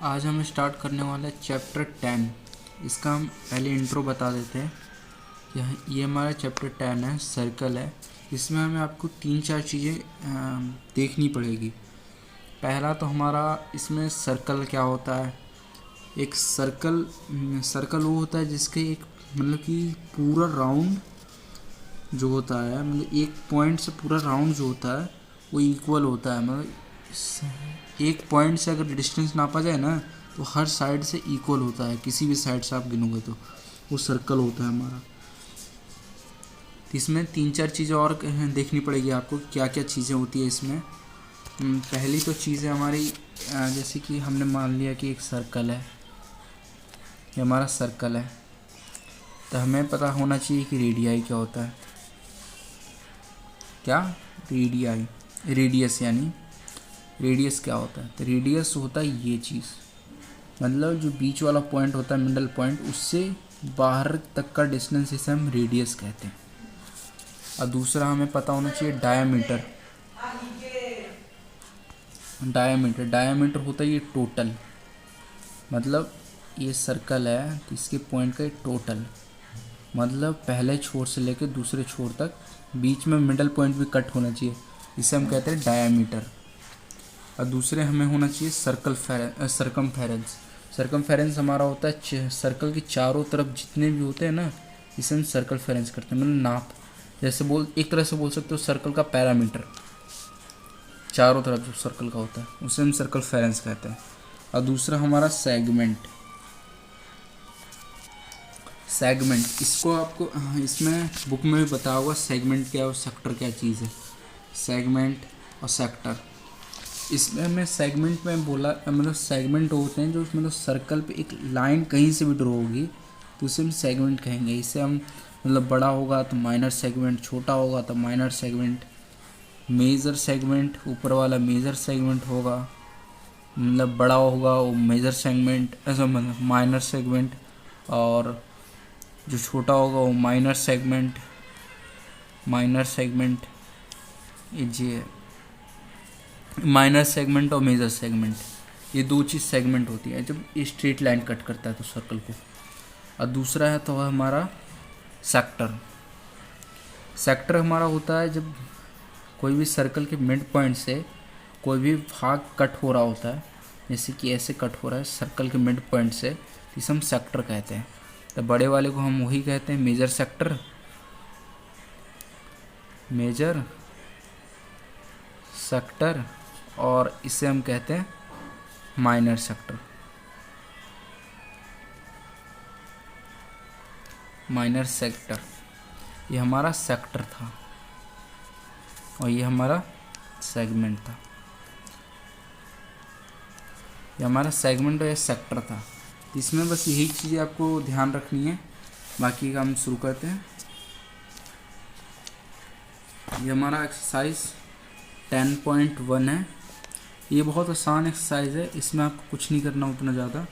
आज हम स्टार्ट करने वाले हैं चैप्टर 10। इसका हम पहले इंट्रो बता देते हैं कि ये हमारा चैप्टर 10 है, सर्कल है। इसमें हमें आपको 3-4 चीज़ें देखनी पड़ेगी। पहला तो हमारा इसमें सर्कल क्या होता है। एक सर्कल वो होता है जिसके एक मतलब कि पूरा राउंड जो होता है, मतलब एक पॉइंट से पूरा राउंड जो होता है वो इक्वल होता है। मतलब एक पॉइंट से अगर डिस्टेंस नापा जाए ना तो हर साइड से इक्वल होता है, किसी भी साइड से आप गिनोगे तो वो सर्कल होता है हमारा। इसमें 3-4 चीज़ें और देखनी पड़ेगी आपको, क्या क्या चीज़ें होती है इसमें। पहली तो चीज़ है हमारी, जैसे कि हमने मान लिया कि एक सर्कल है, ये हमारा सर्कल है, तो हमें पता होना चाहिए कि रेडियाई क्या होता है। क्या रेडियाई, रेडियस यानी रेडियस क्या होता है। तो रेडियस होता है ये चीज़, मतलब जो बीच वाला पॉइंट होता है, मिडल पॉइंट, उससे बाहर तक का डिस्टेंस इसे हम रेडियस कहते हैं। और दूसरा हमें पता होना चाहिए डायामीटर। डायामीटर होता है ये टोटल, मतलब ये सर्कल है तो इसके पॉइंट का टोटल, मतलब पहले छोर से लेकर दूसरे छोर तक बीच में मिडल पॉइंट भी कट होना चाहिए, इसे हम कहते हैं डायामीटर। और दूसरे हमें होना चाहिए सरकमफेरेंस। सरकमफेरेंस हमारा होता है सर्कल के चारों तरफ जितने भी होते हैं ना, इसे हम सर्कमफेरेंस करते हैं, मतलब नाप। जैसे एक तरह से बोल सकते हो सर्कल का पैरामीटर, चारों तरफ जो सर्कल का होता है उसे हम सर्कमफेरेंस कहते हैं। और दूसरा हमारा सेगमेंट। इसको आपको इसमें बुक में भी बताया होगा सेगमेंट क्या है और सेक्टर क्या चीज़ है। सेगमेंट और सेक्टर, इसमें हमें सेगमेंट में बोला, मतलब सेगमेंट होते हैं जो मतलब सर्कल पे एक लाइन कहीं से भी ड्रॉ होगी तो उसे हम सेगमेंट कहेंगे। इससे हम मतलब बड़ा होगा तो माइनर सेगमेंट, छोटा होगा तो माइनर सेगमेंट, मेजर सेगमेंट, ऊपर वाला मेजर सेगमेंट होगा, मतलब बड़ा होगा वो मेजर सेगमेंट, ऐसा मतलब माइनर सेगमेंट, और जो छोटा होगा वो माइनर सेगमेंट। ये माइनर सेगमेंट और मेजर सेगमेंट, ये दो चीज़ सेगमेंट होती है जब ये स्ट्रेट लाइन कट करता है तो सर्कल को। और दूसरा है तो हमारा सेक्टर हमारा होता है जब कोई भी सर्कल के मिड पॉइंट से कोई भी भाग कट हो रहा होता है, जैसे कि ऐसे कट हो रहा है सर्कल के मिड पॉइंट से, इसे हम सेक्टर कहते हैं। तो बड़े वाले को हम वही कहते हैं मेजर सेक्टर, और इसे हम कहते हैं माइनर सेक्टर। ये हमारा सेक्टर था और ये हमारा सेगमेंट था। ये हमारा सेगमेंट और ये सेक्टर था। इसमें बस यही चीज़ें आपको ध्यान रखनी है, बाकी का हम शुरू करते हैं। ये हमारा एक्सरसाइज 10.1 है। ये बहुत आसान एक्सरसाइज है, इसमें आपको कुछ नहीं करना उतना ज़्यादा,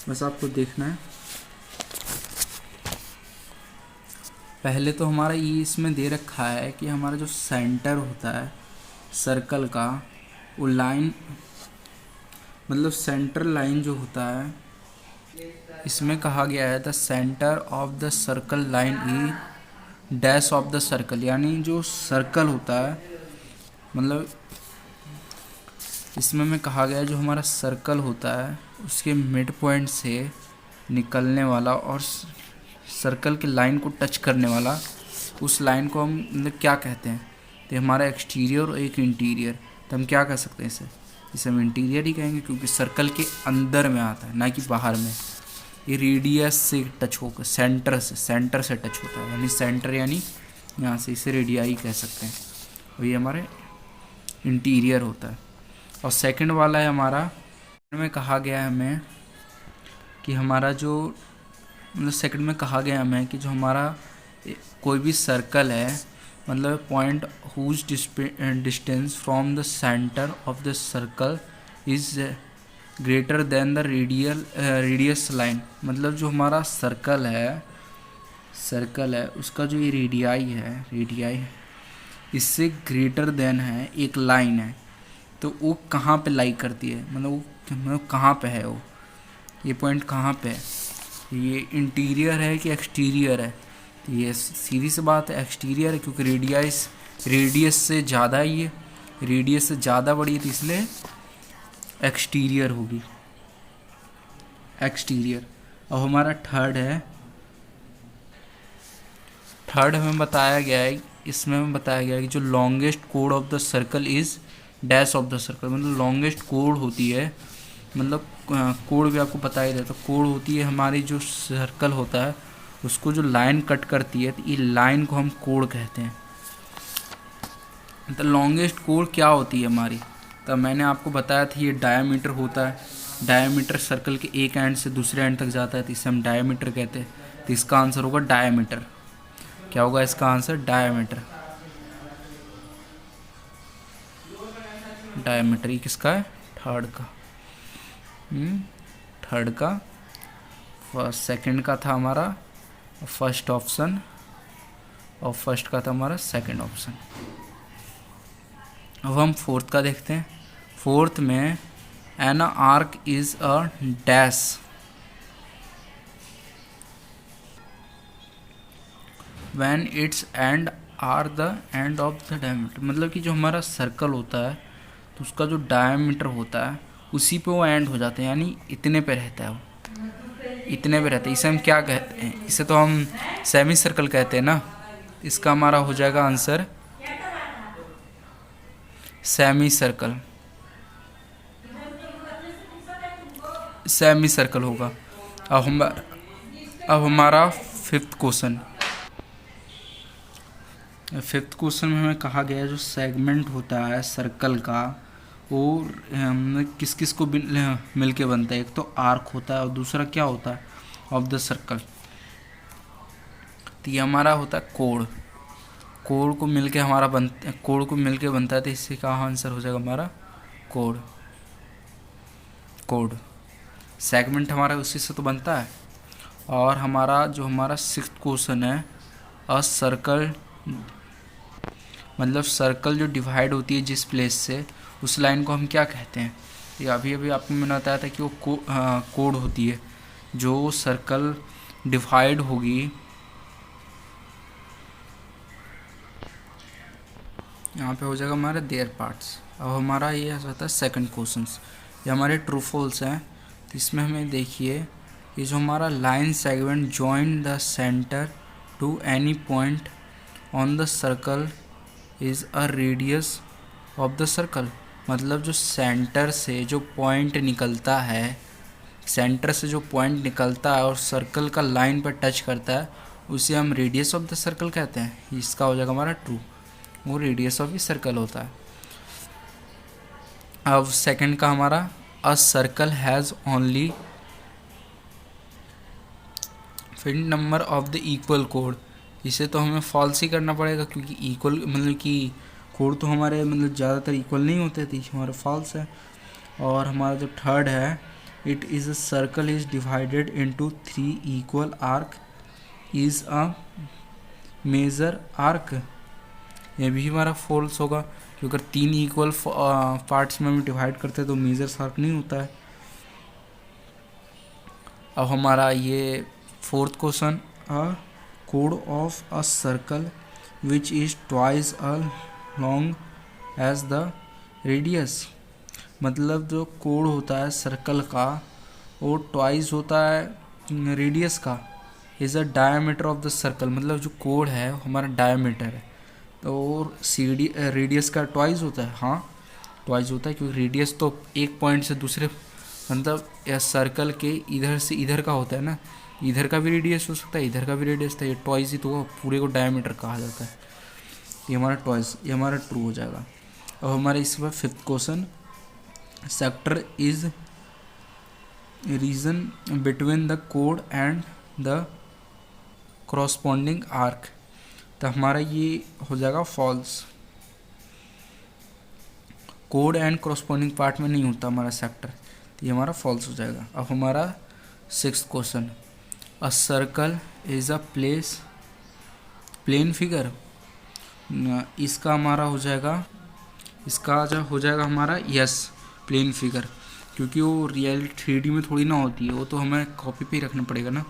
बस आपको देखना है। पहले तो हमारा ये इसमें दे रखा है कि हमारा जो सेंटर होता है सर्कल का, वो लाइन, मतलब सेंटर लाइन जो होता है, इसमें कहा गया है the centre of the circle line E dash of the circle, यानी जो सर्कल होता है, मतलब इसमें में कहा गया है जो हमारा सर्कल होता है उसके मिड पॉइंट से निकलने वाला और सर्कल के लाइन को टच करने वाला, उस लाइन को हम मतलब क्या कहते हैं। तो हमारा एक्सटीरियर और एक इंटीरियर, तो हम क्या कह सकते हैं इसे हम इंटीरियर ही कहेंगे, क्योंकि सर्कल के अंदर में आता है ना कि बाहर में। ये रेडियस से टच होकर सेंटर से टच होता है, यानी सेंटर यानी यहाँ से, इसे रेडियाई कह सकते हैं, और ये हमारे इंटीरियर होता है। और सेकंड वाला है हमारा, में कहा गया है हमें कि हमारा जो मतलब सेकंड में कहा गया हमें कि जो हमारा कोई भी सर्कल है, मतलब point whose distance from the centre of the circle is greater than the radius line, मतलब जो हमारा सर्कल है उसका जो ये रेडियाई इससे ग्रेटर देन है एक लाइन है, तो वो कहाँ पे लाई करती है, मतलब वो मतलब कहाँ पे है वो, ये पॉइंट कहाँ पे है, ये इंटीरियर है कि एक्सटीरियर है। तो ये सीधी सी बात है एक्सटीरियर है, क्योंकि रेडियस से ज़्यादा ही है, रेडियस से ज़्यादा बड़ी है, तो इसलिए एक्सटीरियर होगी, एक्सटीरियर। अब हमारा थर्ड हमें बताया गया है, इसमें हमें बताया गया है कि जो longest code of the circle is dash of the circle. मतलब लॉन्गेस्ट कोड होती है, मतलब कोड भी आपको बता ही देता, कोड होती है हमारी जो सर्कल होता है उसको जो लाइन कट करती है, तो ये लाइन को हम कोड कहते हैं। तो लॉन्गेस्ट कोड क्या होती है हमारी, तो मैंने आपको बताया था ये डायामीटर होता है, डायामीटर सर्कल के एक एंड से दूसरे एंड तक जाता है, तो इसे हम डायामीटर कहते हैं। तो इसका आंसर होगा डायामीटर। क्या होगा इसका आंसर, डायामीटर। डायामीटर ये किसका है, थर्ड का, थर्ड का। फर्स्ट सेकंड का था हमारा फर्स्ट ऑप्शन, और फर्स्ट का था हमारा सेकंड ऑप्शन। अब हम फोर्थ का देखते हैं। फोर्थ में an arc is a dash when its end are the end of the diameter. मतलब कि जो हमारा सर्कल होता है तो उसका जो डायमीटर होता है उसी पे वो एंड हो जाते हैं, यानी इतने पे रहता है वो, इतने पे रहता है। इसे हम क्या कहते हैं, इसे तो हम सेमी सर्कल कहते हैं ना। इसका हमारा हो जाएगा answer semi circle, semi circle होगा। अब हमारा फिफ्थ क्वेश्चन में हमें कहा गया है जो सेगमेंट होता है सर्कल का वो किस किस को मिल के बनता है। एक तो आर्क होता है और दूसरा क्या होता है, ऑफ द सर्कल। तो ये हमारा होता है कोड, कोड को मिल के हमारा कोड को मिल के बनता है, तो इससे का आंसर हो जाएगा हमारा कोड। कोड सेगमेंट हमारा उसी से तो बनता है। और हमारा जो हमारा सिक्स्थ क्वेश्चन है, अ सर्कल, मतलब सर्कल जो डिवाइड होती है जिस प्लेस से, उस लाइन को हम क्या कहते हैं। ये अभी अभी आपको मैंने बताया था कि वो कोड होती है, जो सर्कल डिवाइड होगी, यहाँ पे हो जाएगा हमारा देयर पार्ट्स। अब हमारा ये आता है सेकंड क्वेश्चन, ये हमारे ट्रू फॉल्स हैं। तो इसमें हमें देखिए, ये जो हमारा line segment join the centre to any point on the circle is a radius of the circle. मतलब जो सेंटर से जो पॉइंट निकलता है, सेंटर से जो पॉइंट निकलता है और सर्कल का लाइन पर टच करता है, उसे हम रेडियस ऑफ द सर्कल कहते हैं। इसका हो जाएगा हमारा ट्रू, वो रेडियस ऑफ इस सर्कल होता है। अब सेकंड का हमारा, a circle has only finite number of the equal कोड। इसे तो हमें फॉल्स ही करना पड़ेगा, क्योंकि इक्वल मतलब कि कोड तो हमारे मतलब ज़्यादातर इक्वल नहीं होते थे, हमारा फॉल्स है। और हमारा जो थर्ड है, it is a circle is divided into 3 equal arc is a major arc. ये भी हमारा फॉल्स होगा, क्योंकि अगर 3 इक्वल पार्ट्स में हम डिवाइड करते हैं तो मेजर आर्क नहीं होता है। अब हमारा ये फोर्थ क्वेश्चन, अ कोड of a circle which is twice a long as the radius. मतलब जो कोड होता है सर्कल का वो ट्वाइस होता है रेडियस का, is a diameter of the circle. मतलब जो कोड है हमारा डायमीटर है, तो रेडियस का ट्वाइस होता है। हाँ ट्वाइस होता है, क्योंकि रेडियस तो एक पॉइंट से दूसरे, मतलब या सर्कल के इधर से इधर का होता है ना, इधर का भी रेडियस हो सकता है, इधर का भी रेडियस था, ये ट्वाइस ही तो पूरे को डायमीटर कहा जाता है। ये हमारा ट्वाइस, ये हमारा ट्रू हो जाएगा। अब हमारे इसके बाद fifth question, sector is region between the कोड एंड द करस्पॉन्डिंग आर्क। तो हमारा ये हो जाएगा फॉल्स, कोड एंड करस्पॉन्डिंग पार्ट में नहीं होता हमारा सेक्टर, तो ये हमारा फॉल्स हो जाएगा। अब हमारा sixth question, a circle is a plane figure. इसका हमारा हो जाएगा, इसका जो हो जाएगा हमारा यस प्लेन फिगर। क्योंकि वो रियल 3D में थोड़ी ना होती है, वो तो हमें कॉपी पे ही रखना पड़ेगा ना।